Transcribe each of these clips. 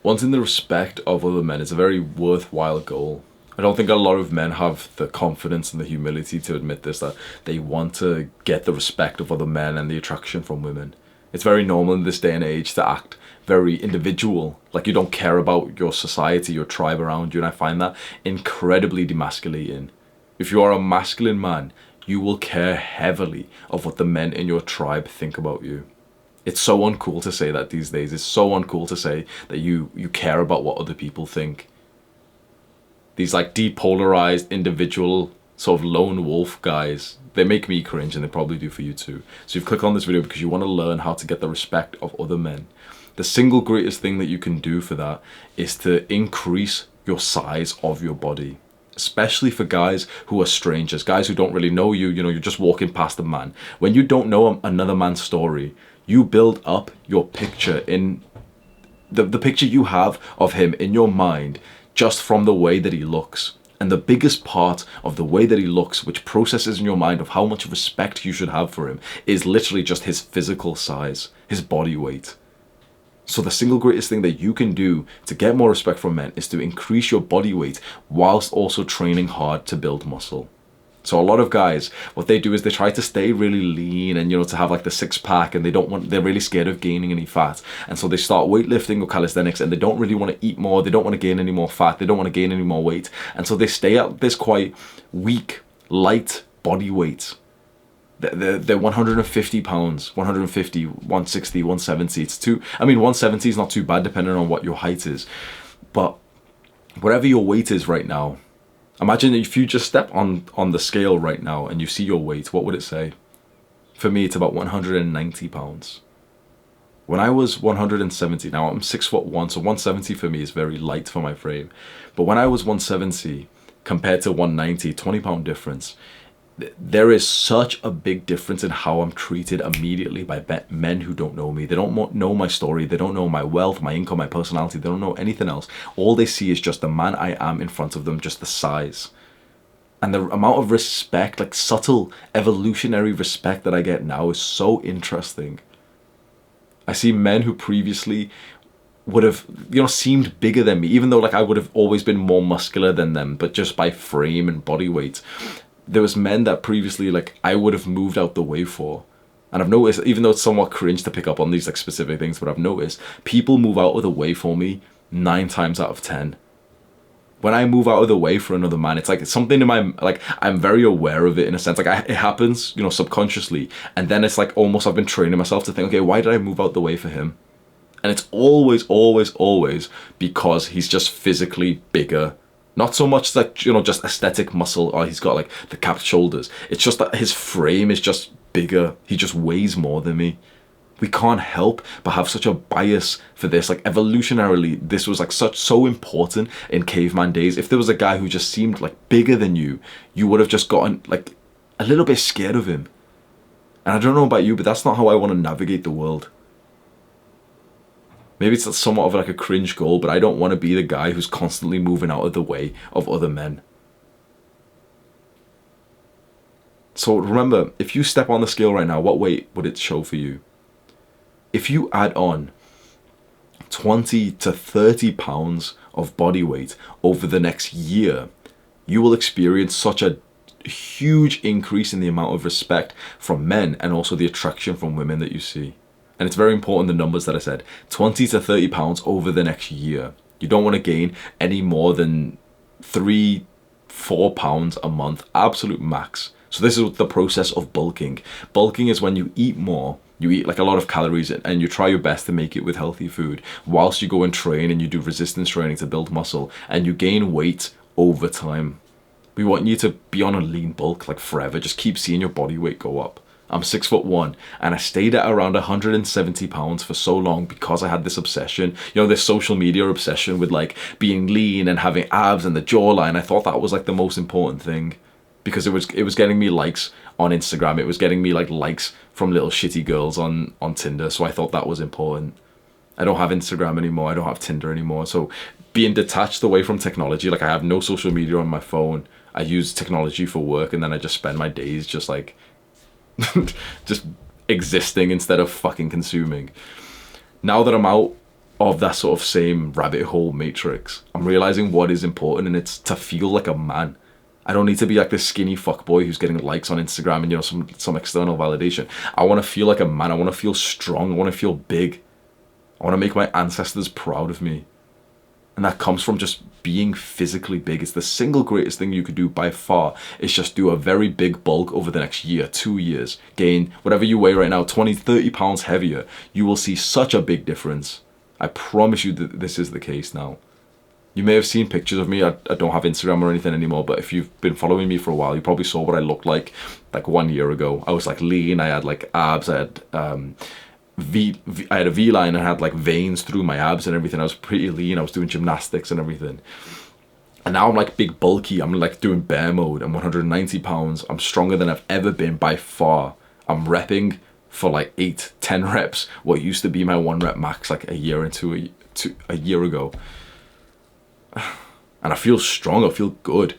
Wanting the respect of other men is a very worthwhile goal. I don't think a lot of men have the confidence and the humility to admit this, that they want to get the respect of other men and the attraction from women. It's very normal in this day and age to act very individual, like you don't care about your society, your tribe around you, and I find that incredibly demasculating. If you are a masculine man, you will care heavily of what the men in your tribe think about you. It's so uncool to say that these days. It's so uncool to say that you care about what other people think. These like depolarized individual sort of lone wolf guys, they make me cringe, and they probably do for you too. So you've clicked on this video because you want to learn how to get the respect of other men. The single greatest thing that you can do for that is to increase your size of your body. Especially for guys who are strangers, guys who don't really know you, you're just walking past a man. When you don't know another man's story, you build up your picture in the picture you have of him in your mind just from the way that he looks. And the biggest part of the way that he looks, which processes in your mind of how much respect you should have for him, is literally just his physical size, his body weight. So the single greatest thing that you can do to get more respect from men is to increase your body weight whilst also training hard to build muscle. So a lot of guys, what they do is they try to stay really lean and, to have like the six pack, and they're really scared of gaining any fat. And so they start weightlifting or calisthenics, and they don't really want to eat more. They don't want to gain any more fat. They don't want to gain any more weight. And so they stay at this quite weak, light body weight. They're 150 pounds, 150, 160, 170. It's 170 is not too bad depending on what your height is. But whatever your weight is right now, imagine if you just step on the scale right now and you see your weight, what would it say? For me, it's about 190 pounds. When I was 170, now I'm 6'1", so 170 for me is very light for my frame. But when I was 170 compared to 190, 20-pound difference. There is such a big difference in how I'm treated immediately by men who don't know me. They don't know my story. They don't know my wealth, my income, my personality. They don't know anything else. All they see is just the man I am in front of them, just the size. And the amount of respect, like subtle evolutionary respect that I get now is so interesting. I see men who previously would have, seemed bigger than me, even though like I would have always been more muscular than them, but just by frame and body weight. There was men that previously like I would have moved out the way for. And I've noticed, even though it's somewhat cringe to pick up on these like specific things, but I've noticed people move out of the way for me 9 times out of 10. When I move out of the way for another man, it's like it's something in my, like I'm very aware of it in a sense. Like it happens, subconsciously. And then it's like almost I've been training myself to think, okay, why did I move out the way for him? And it's always, always, always because he's just physically bigger. Not so much like, just aesthetic muscle, or he's got like the capped shoulders. It's just that his frame is just bigger. He just weighs more than me. We can't help but have such a bias for this. Like evolutionarily, this was like so important in caveman days. If there was a guy who just seemed like bigger than you, you would have just gotten like a little bit scared of him. And I don't know about you, but that's not how I want to navigate the world. Maybe it's somewhat of like a cringe goal, but I don't want to be the guy who's constantly moving out of the way of other men. So remember, if you step on the scale right now, what weight would it show for you? If you add on 20 to 30 pounds of body weight over the next year, you will experience such a huge increase in the amount of respect from men and also the attraction from women that you see. And it's very important, the numbers that I said, 20 to 30 pounds over the next year. You don't want to gain any more than 3-4 pounds a month, absolute max. So this is the process of bulking. Bulking is when you eat more, you eat like a lot of calories and you try your best to make it with healthy food whilst you go and train and you do resistance training to build muscle and you gain weight over time. We want you to be on a lean bulk like forever. Just keep seeing your body weight go up. I'm 6'1" and I stayed at around 170 pounds for so long because I had this obsession, this social media obsession with like being lean and having abs and the jawline. I thought that was like the most important thing because it was getting me likes on Instagram. It was getting me like likes from little shitty girls on Tinder. So I thought that was important. I don't have Instagram anymore. I don't have Tinder anymore. So being detached away from technology, like I have no social media on my phone. I use technology for work and then I just spend my days just like just existing instead of fucking consuming. Now that I'm out of that sort of same rabbit hole matrix. I'm realizing what is important, and it's to feel like a man. I don't need to be like this skinny fuckboy who's getting likes on Instagram and, you know, some external validation. I want to feel like a man. I want to feel strong. I want to feel big. I want to make my ancestors proud of me. And that comes from just being physically big. It's the single greatest thing you could do by far. It's just do a very big bulk over the next year, 2 years. Gain whatever you weigh right now, 20, 30 pounds heavier. You will see such a big difference. I promise you that this is the case now. You may have seen pictures of me. I don't have Instagram or anything anymore, but if you've been following me for a while, you probably saw what I looked like 1 year ago. I was like lean. I had like abs. I had I had a V line. I had like veins through my abs and everything. I was pretty lean. I was doing gymnastics and everything. And now I'm like big bulky. I'm like doing bear mode. I'm 190 pounds. I'm stronger than I've ever been by far. I'm repping for like 8-10 reps what used to be my 1 rep max like a year a year ago. And I feel strong. I feel good.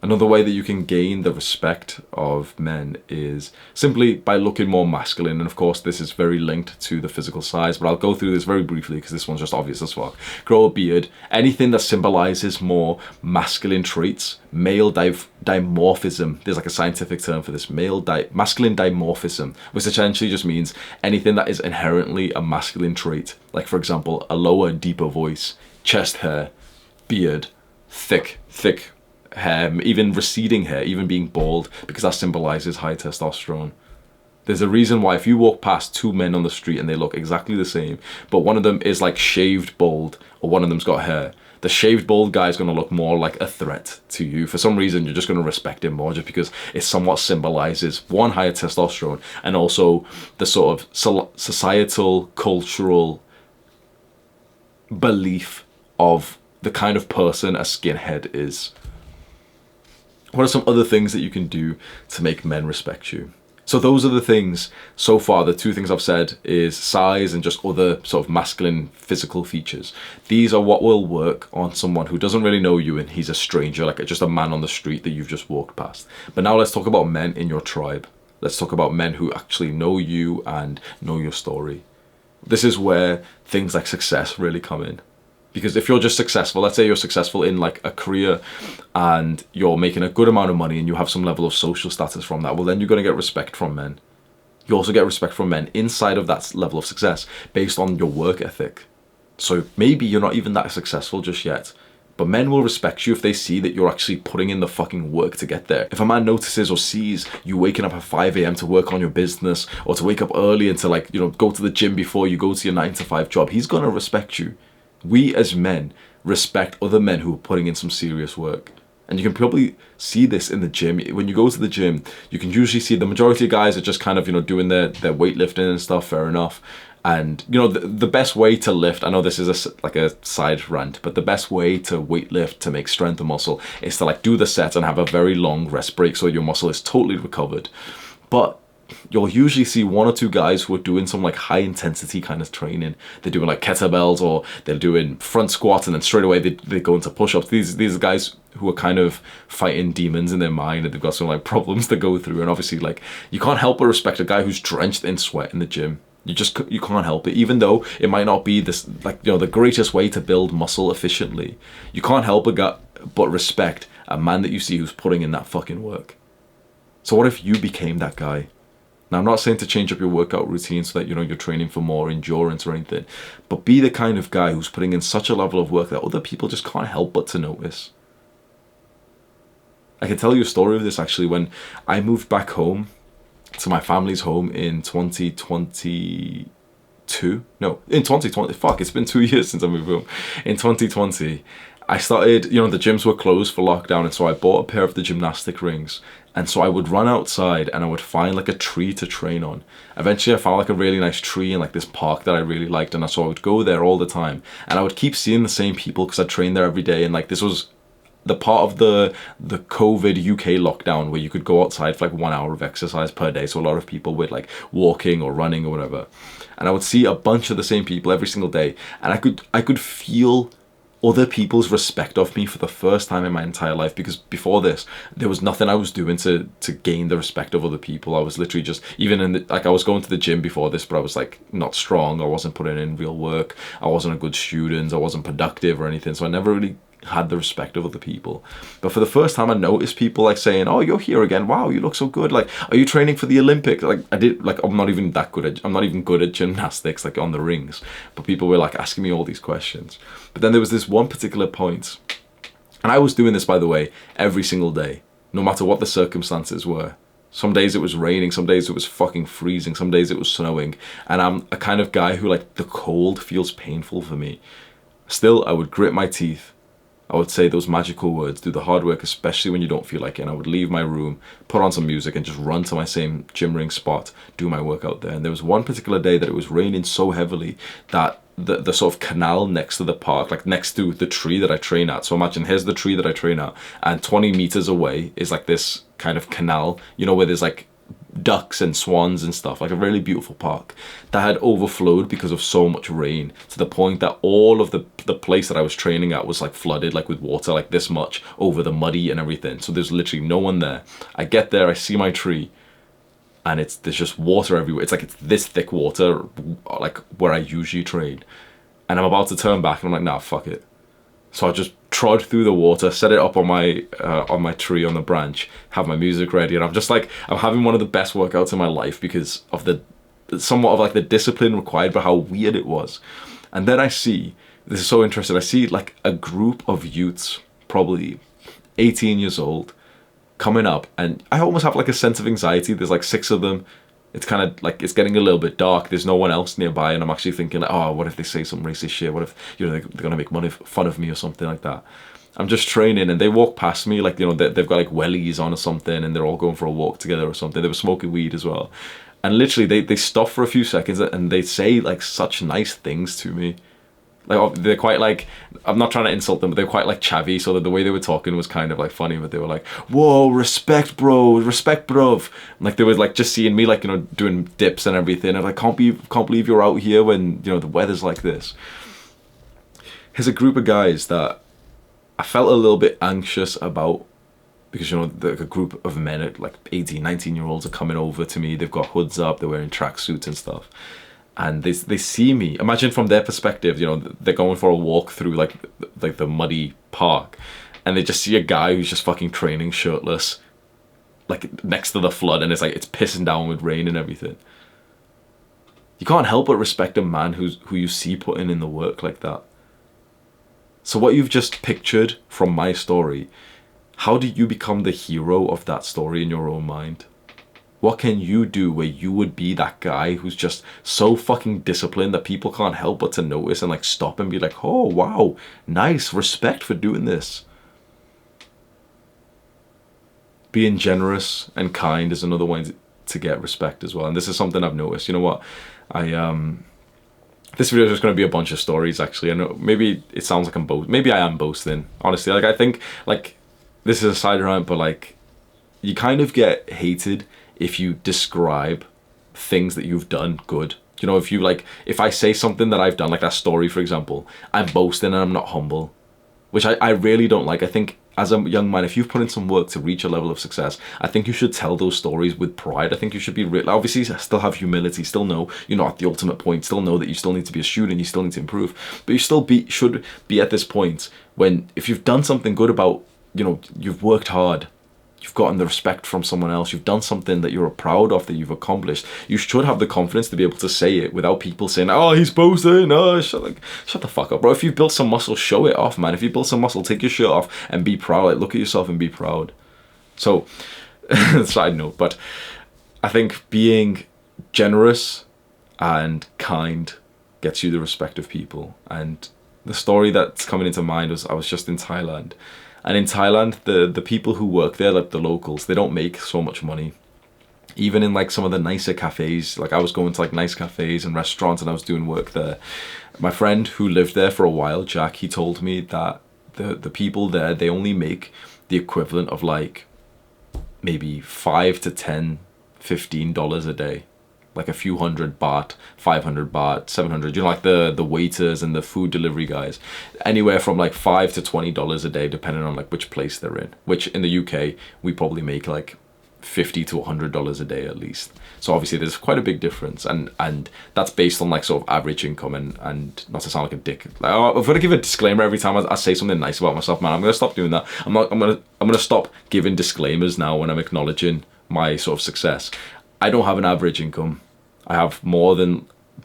Another way that you can gain the respect of men is simply by looking more masculine. And of course, this is very linked to the physical size, but I'll go through this very briefly because this one's just obvious as fuck. Grow a beard. Anything that symbolizes more masculine traits. Male dimorphism. There's like a scientific term for this. Masculine dimorphism, which essentially just means anything that is inherently a masculine trait. Like, for example, a lower, deeper voice, chest hair, beard, thick hair, even receding hair, even being bald, because that symbolizes high testosterone. There's a reason why if you walk past 2 men on the street and they look exactly the same, but one of them is like shaved bald or one of them's got hair, the shaved bald guy is going to look more like a threat to you. For some reason, you're just going to respect him more just because it somewhat symbolizes, one, higher testosterone, and also the sort of societal, cultural belief of the kind of person a skinhead is. What are some other things that you can do to make men respect you? So those are the things so far. The 2 things I've said is size and just other sort of masculine physical features. These are what will work on someone who doesn't really know you and he's a stranger, like just a man on the street that you've just walked past. But now let's talk about men in your tribe. Let's talk about men who actually know you and know your story. This is where things like success really come in. Because if you're just successful, let's say you're successful in like a career and you're making a good amount of money and you have some level of social status from that, well, then you're going to get respect from men. You also get respect from men inside of that level of success based on your work ethic. So maybe you're not even that successful just yet, but men will respect you if they see that you're actually putting in the fucking work to get there. If a man notices or sees you waking up at 5 a.m. to work on your business, or to wake up early and to, like, you know, go to the gym before you go to your 9-to-5 job, he's going to respect you. We as men respect other men who are putting in some serious work. And you can probably see this in the gym. When you go to the gym, you can usually see the majority of guys are just kind of, you know, doing their weightlifting and stuff, fair enough. And, you know, the best way to lift, I know this is like a side rant, but the best way to weightlift to make strength and muscle is to like do the set and have a very long rest break so your muscle is totally recovered. But you'll usually see 1 or 2 guys who are doing some like high intensity kind of training. They're doing like kettlebells or they're doing front squats and then straight away they go into push-ups. These are guys who are kind of fighting demons in their mind and they've got some like problems to go through. And obviously, like, you can't help but respect a guy who's drenched in sweat in the gym. You can't help it, even though it might not be this, like, you know, the greatest way to build muscle efficiently. You can't help but respect a man that you see who's putting in that fucking work. So what if you became that guy? Now, I'm not saying to change up your workout routine so that, you know, you're training for more endurance or anything, but be the kind of guy who's putting in such a level of work that other people just can't help but to notice. I can tell you a story of this actually. When I moved back home to my family's home in 2020, it's been 2 years since I moved home. In 2020, I started, you know, the gyms were closed for lockdown, and so I bought a pair of the gymnastic rings. And so I would run outside and I would find like a tree to train on. Eventually I found like a really nice tree in like this park that I really liked, and so I would go there all the time. And I would keep seeing the same people because I trained there every day, and like this was the part of the COVID UK lockdown where you could go outside for like 1 hour of exercise per day. So a lot of people were like walking or running or whatever. And I would see a bunch of the same people every single day, and I could feel other people's respect of me for the first time in my entire life, because before this there was nothing I was doing to gain the respect of other people. I was literally just, even in the, like I was going to the gym before this, but I was like not strong, I wasn't putting in real work, I wasn't a good student, I wasn't productive or anything, so I never really had the respect of other people. But for the first time I noticed people like saying, oh, you're here again, wow, you look so good, like, are you training for the Olympics? Like, I did, like, I'm not even good at gymnastics, like on the rings, but people were like asking me all these questions. But then there was this one particular point, and I was doing this, by the way, every single day, no matter what the circumstances were. Some days it was raining, some days it was fucking freezing, some days it was snowing, and I'm a kind of guy who, like, the cold feels painful for me. Still, I would grit my teeth, I would say those magical words, do the hard work, especially when you don't feel like it. And I would leave my room, put on some music, and just run to my same gym ring spot, do my workout there. And there was one particular day that it was raining so heavily that the sort of canal next to the park, like next to the tree that I train at. So imagine, here's the tree that I train at, and 20 meters away is like this kind of canal, you know, where there's like ducks and swans and stuff, like a really beautiful park that had overflowed because of so much rain, to the point that all of the place that I was training at was like flooded, like with water, like this much over the muddy and everything. So there's literally no one there. I get there, I see my tree, and there's just water everywhere. It's like it's this thick water, like where I usually train, and I'm about to turn back and I'm like, nah, fuck it. So I just trod through the water, set it up on my tree, on the branch, have my music ready, and I'm just like, I'm having one of the best workouts in my life because of the somewhat of like the discipline required, but how weird it was. And then I see, this is so interesting, I see like a group of youths, probably 18 years old, coming up, and I almost have like a sense of anxiety. There's like 6 of them. It's kind of like, it's getting a little bit dark, there's no one else nearby, and I'm actually thinking like, oh, what if they say some racist shit, what if, you know, they're gonna make fun of me or something like that. I'm just training, and they walk past me, like, you know, they've got like wellies on or something, and they're all going for a walk together or something. They were smoking weed as well, and literally they stop for a few seconds and they say like such nice things to me. Like, they're quite like, I'm not trying to insult them, but they're quite like chavvy, so that the way they were talking was kind of like funny. But they were like, whoa, respect bro, respect bruv. Like, they were like just seeing me, like, you know, doing dips and everything, and I can't believe you're out here when, you know, the weather's like this. Here's a group of guys that I felt a little bit anxious about, because, you know, a group of men, like 18, 19-year-olds, are coming over to me. They've got hoods up, they're wearing tracksuits and stuff. And they see me, imagine from their perspective, you know, they're going for a walk through like the muddy park, and they just see a guy who's just fucking training shirtless, like next to the flood, and it's like, it's pissing down with rain and everything. You can't help but respect a man who you see putting in the work like that. So what you've just pictured from my story, how do you become the hero of that story in your own mind? What can you do where you would be that guy who's just so fucking disciplined that people can't help but to notice and like stop and be like, oh wow, nice, respect for doing this. Being generous and kind is another way to get respect as well. And this is something I've noticed. You know what? This video is just going to be a bunch of stories, actually. I know maybe it sounds like maybe I am boasting, honestly. Like, I think like this is a side rant, but like, you kind of get hated if you describe things that you've done good. You know, if I say something that I've done, like that story, for example, I'm boasting and I'm not humble, which I really don't like. I think as a young man, if you've put in some work to reach a level of success, I think you should tell those stories with pride. I think you should be obviously still have humility, still know you're not at the ultimate point, still know that you still need to be a student, you still need to improve, but you still should be at this point when, if you've done something good about, you know, you've worked hard, you've gotten the respect from someone else, you've done something that you're proud of, that you've accomplished, you should have the confidence to be able to say it without people saying, oh, he's boasting, oh, shut the fuck up, bro. If you've built some muscle, show it off, man. If you've built some muscle, take your shirt off and be proud. Like, look at yourself and be proud. So, side note, but I think being generous and kind gets you the respect of people. And the story that's coming into mind was, I was just in Thailand. And in Thailand, the people who work there, like the locals, they don't make so much money. Even in like some of the nicer cafes, like I was going to like nice cafes and restaurants and I was doing work there. My friend who lived there for a while, Jack, he told me that the people there, they only make the equivalent of like maybe $5 to $10, $15 a day. like a few hundred baht, 500 baht, 700, you know, like the waiters and the food delivery guys, anywhere from like $5 to $20 a day, depending on like which place they're in, which in the UK, we probably make like $50 to $100 a day at least. So obviously there's quite a big difference, and that's based on like sort of average income, and not to sound like a dick, like, I've got to give a disclaimer every time I say something nice about myself, man. I'm gonna stop doing that. I'm gonna stop giving disclaimers now when I'm acknowledging my sort of success. I don't have an average income. I have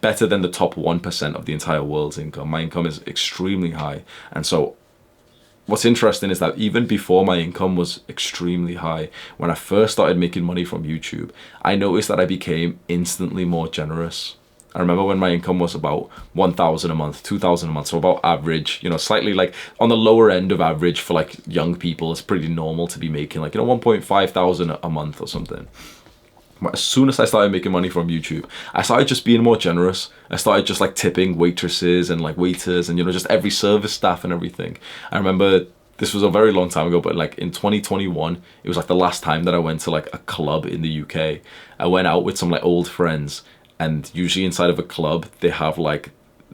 better than the top 1% of the entire world's income. My income is extremely high, and so what's interesting is that even before my income was extremely high, when I first started making money from YouTube, I noticed that I became instantly more generous. I remember when my income was about 1,000 a month, 2,000 a month, so about average, you know, slightly like on the lower end of average for like young people. It's pretty normal to be making like, you know, 1.5 thousand a month or something. But as soon as I started making money from YouTube, I started just being more generous. I started just like tipping waitresses and like waiters and, you know, just every service staff and everything. I remember this was a very long time ago, but like in 2021, it was like the last time that I went to like a club in the UK. I went out with some like old friends, and usually inside of a club, they have like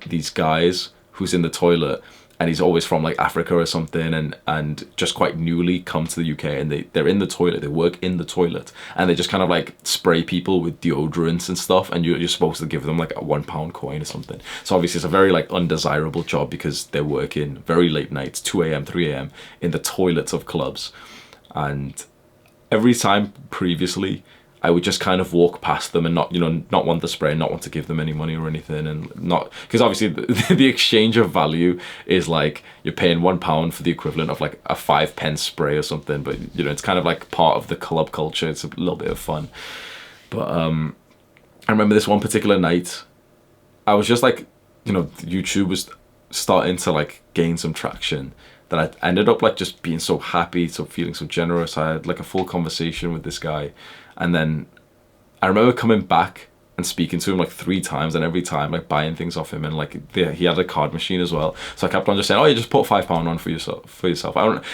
these guys who's in the toilet, and he's always from like Africa or something, and just quite newly come to the UK, and they're in the toilet, they work in the toilet, and they just kind of like spray people with deodorants and stuff, and you're supposed to give them like a £1 coin or something. So obviously it's a very like undesirable job, because they're working very late nights, 2 a.m, 3 a.m, in the toilets of clubs. And every time previously, I would just kind of walk past them and not want the spray, not want to give them any money or anything, and not, because obviously the exchange of value is like you're paying £1 for the equivalent of like a 5p spray or something. But you know, it's kind of like part of the club culture. It's a little bit of fun. But I remember this one particular night, I was just like, you know, YouTube was starting to like gain some traction, that I ended up like just being so happy, so feeling so generous. I had like a full conversation with this guy, and then I remember coming back and speaking to him like 3 times, and every time like buying things off him, and like he had a card machine as well, so I kept on just saying, oh, you just put £5 on for yourself.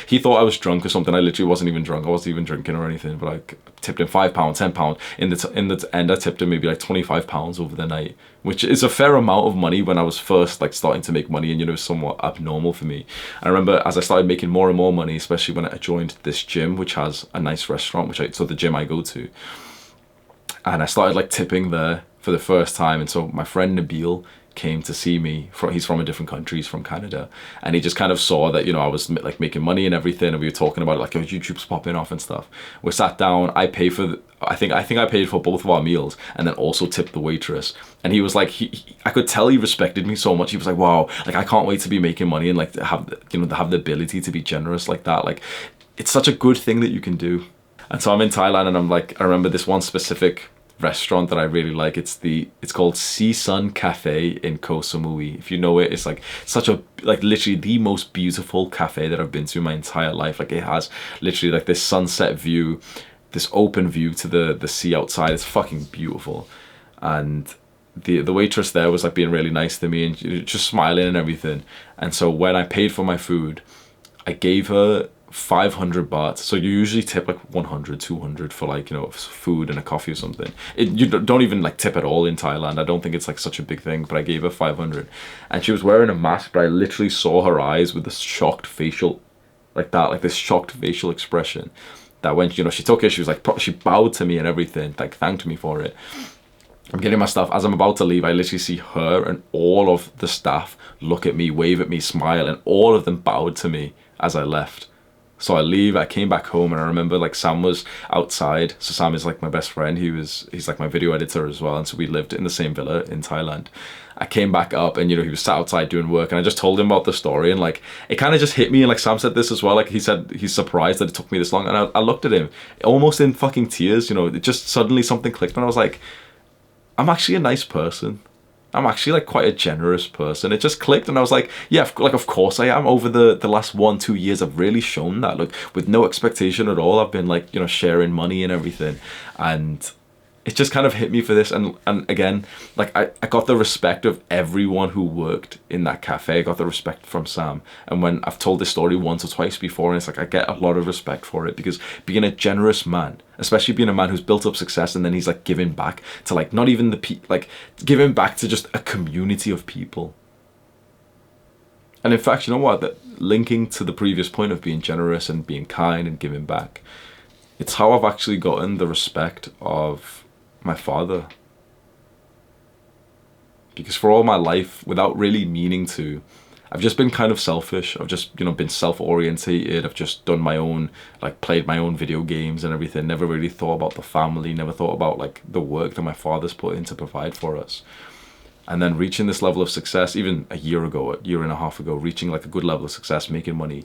He thought I was drunk or something. I literally wasn't even drunk. I wasn't even drinking or anything, but I tipped him £5, £10. In the end, I tipped him maybe like £25 over the night, which is a fair amount of money when I was first like starting to make money, and you know, somewhat abnormal for me. I remember as I started making more and more money, especially when I joined this gym, which has a nice restaurant, so the gym I go to, and I started like tipping there for the first time. And so my friend Nabil came to see me. He's from a different country, he's from Canada, and he just kind of saw that, you know, I was like making money and everything, and we were talking about it, like, oh, YouTube's popping off and stuff. We sat down, I paid for I think I paid for both of our meals, and then also tipped the waitress. And he was like, I could tell he respected me so much. He was like, wow, like I can't wait to be making money and like to have, you know, to have the ability to be generous like that. Like, it's such a good thing that you can do. And so I'm in Thailand, and I'm like, I remember this one specific restaurant that I really like. It's called Sea Sun Cafe in Koh Samui. If you know it, it's like such a, like literally the most beautiful cafe that I've been to in my entire life. Like, it has literally like this sunset view, this open view to the sea outside. It's fucking beautiful. And the waitress there was like being really nice to me and just smiling and everything. And so when I paid for my food, I gave her 500 baht. So you usually tip like 100, 200 for like, you know, food and a coffee or something. You don't even like tip at all in Thailand. I don't think it's like such a big thing, but I gave her 500, and she was wearing a mask, but I literally saw her eyes with this shocked facial, like that, like this shocked facial expression, that when, you know, she took it, she was like, she bowed to me and everything, like thanked me for it. I'm getting my stuff. As I'm about to leave, I literally see her and all of the staff look at me, wave at me, smile, and all of them bowed to me as I left. So I leave, I came back home, and I remember like Sam was outside. So Sam is like my best friend. He's like my video editor as well. And so we lived in the same villa in Thailand. I came back up, and you know, he was sat outside doing work, and I just told him about the story, and like it kind of just hit me. And like Sam said this as well, like he said he's surprised that it took me this long, and I looked at him almost in fucking tears, you know. It just suddenly something clicked, and I was like, I'm actually a nice person. I'm actually like quite a generous person. It just clicked, and I was like, yeah, like of course I am. Over the last 1-2 years, I've really shown that. Look, with no expectation at all, I've been like, you know, sharing money and everything, and it just kind of hit me for this. And again, like I got the respect of everyone who worked in that cafe. I got the respect from Sam. And when I've told this story once or twice before, and it's like I get a lot of respect for it, because being a generous man, especially being a man who's built up success, and then he's like giving back to like not even like giving back to just a community of people. And in fact, you know what, that linking to the previous point of being generous and being kind and giving back, it's how I've actually gotten the respect of my father. Because for all my life, without really meaning to, I've just been kind of selfish. I've just, been self-orientated. I've just done my own, like played my own video games and everything. Never really thought about the family, never thought about like the work that my father's put in to provide for us. And then reaching this level of success, even a year and a half ago, reaching like a good level of success, making money.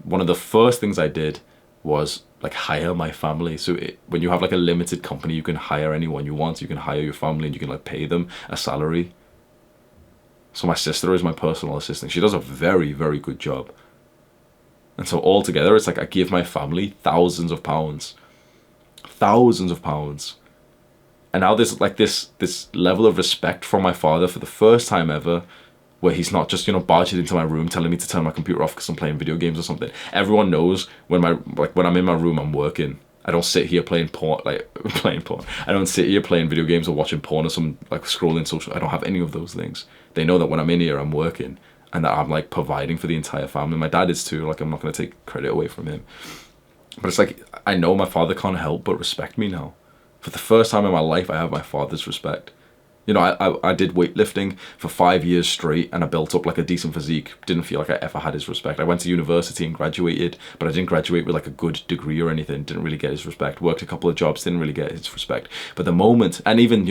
One of the first things I did was like hire my family. So when you have like a limited company, you can hire anyone you want. You can hire your family and you can like pay them a salary. So my sister is my personal assistant. She does a very, very good job. And so altogether, it's like I give my family thousands of pounds. And now there's like this level of respect from my father for the first time ever, where he's not just, barging into my room telling me to turn my computer off because I'm playing video games or something. Everyone knows when I'm in my room, I'm working. I don't sit here playing porn. I don't sit here playing video games or watching porn or some like scrolling social. I don't have any of those things. They know that when I'm in here, I'm working, and that I'm like providing for the entire family. My dad is too. Like, I'm not going to take credit away from him. But it's like, I know my father can't help but respect me now. For the first time in my life, I have my father's respect. I did weightlifting for 5 years straight, and I built up like a decent physique. Didn't feel like I ever had his respect. I went to university and graduated, but I didn't graduate with like a good degree or anything. Didn't really get his respect. Worked a couple of jobs, didn't really get his respect. But the moment, and even,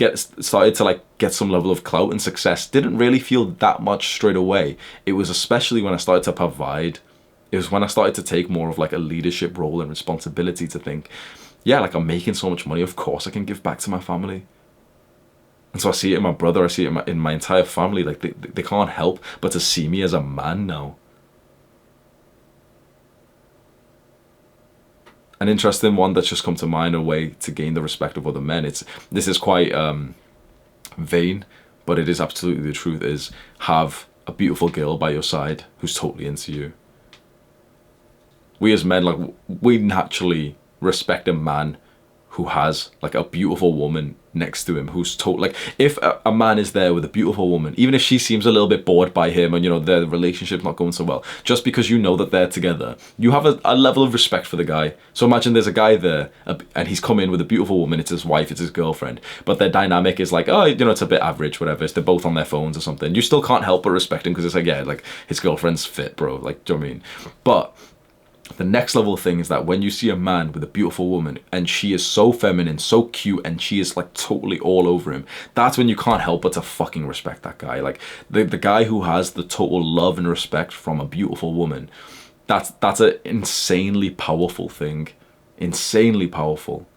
started to like get some level of clout and success, didn't really feel that much straight away. It was especially when I started to provide. It was when I started to take more of like a leadership role and responsibility to think, yeah, like I'm making so much money, of course I can give back to my family. And so I see it in my brother, I see it in my entire family. Like they can't help but to see me as a man now. An interesting one that's just come to mind, a way to gain the respect of other men. This is quite vain, but it is absolutely the truth, is have a beautiful girl by your side who's totally into you. We as men, like, we naturally respect a man who has like a beautiful woman next to him who's like, if a man is there with a beautiful woman, even if she seems a little bit bored by him and their relationship's not going so well, just because you know that they're together, you have a level of respect for the guy. So imagine there's a guy there and he's come in with a beautiful woman, it's his wife, it's his girlfriend, but their dynamic is like, it's a bit average, whatever, it's they're both on their phones or something. You still can't help but respect him, because it's like, yeah, like his girlfriend's fit, bro, like, do you know what I mean? But the next level thing is that when you see a man with a beautiful woman and she is so feminine, so cute, and she is like totally all over him, that's when you can't help but to fucking respect that guy. Like the guy who has the total love and respect from a beautiful woman, that's an insanely powerful thing. Insanely powerful.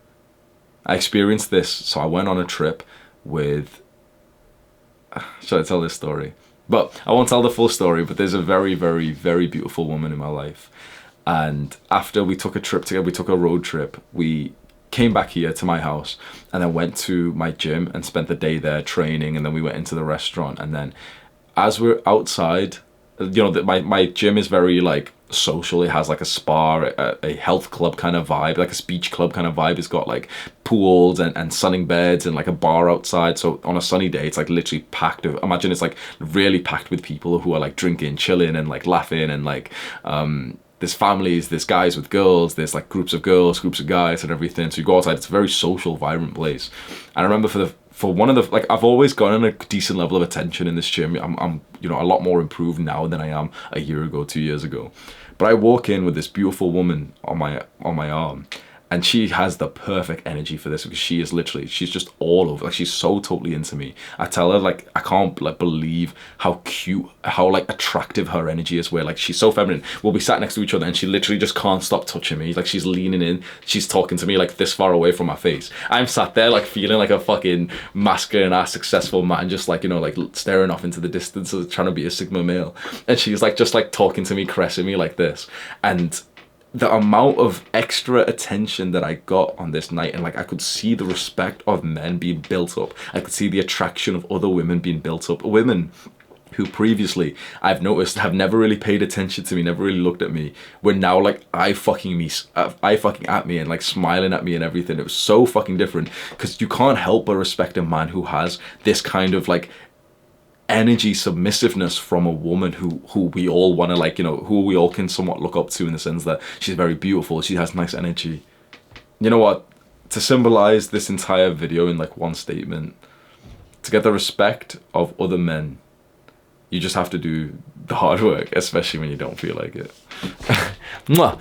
I experienced this. So I went on a trip with, should I tell this story? But I won't tell the full story, but there's a very, very, very beautiful woman in my life. And after we took a trip together, we took a road trip, we came back here to my house and then went to my gym and spent the day there training, and then we went into the restaurant. And then as we're outside, my gym is very like social. It has like a spa, a health club kind of vibe, like a speech club kind of vibe. It's got like pools and sunning beds and like a bar outside. So on a sunny day, it's like literally packed. Imagine it's like really packed with people who are like drinking, chilling, and like laughing, and like there's families, there's guys with girls, there's like groups of girls, groups of guys, and everything. So you go outside, it's a very social, vibrant place. And I remember for one of the, like, I've always gotten a decent level of attention in this gym. I'm a lot more improved now than I am a year ago, 2 years ago. But I walk in with this beautiful woman on my arm, and she has the perfect energy for this, because she's just all over. Like, she's so totally into me. I tell her, like, I can't like believe how cute, how like attractive her energy is, where like she's so feminine. We'll be sat next to each other and she literally just can't stop touching me. Like, she's leaning in, she's talking to me like this far away from my face. I'm sat there like feeling like a fucking masculine ass successful man, just like, like staring off into the distance, trying to be a sigma male. And she's like just like talking to me, caressing me like this. And the amount of extra attention that I got on this night, and like I could see the respect of men being built up. I could see the attraction of other women being built up. Women who previously I've noticed have never really paid attention to me, never really looked at me, were now like eye fucking at me and like smiling at me and everything. It was so fucking different, because you can't help but respect a man who has this kind of like energy, submissiveness from a woman who we all want to, like, you know, who we all can somewhat look up to, in the sense that she's very beautiful, she has nice energy. You know what, to symbolize this entire video in like one statement, to get the respect of other men, you just have to do the hard work, especially when you don't feel like it. Mwah.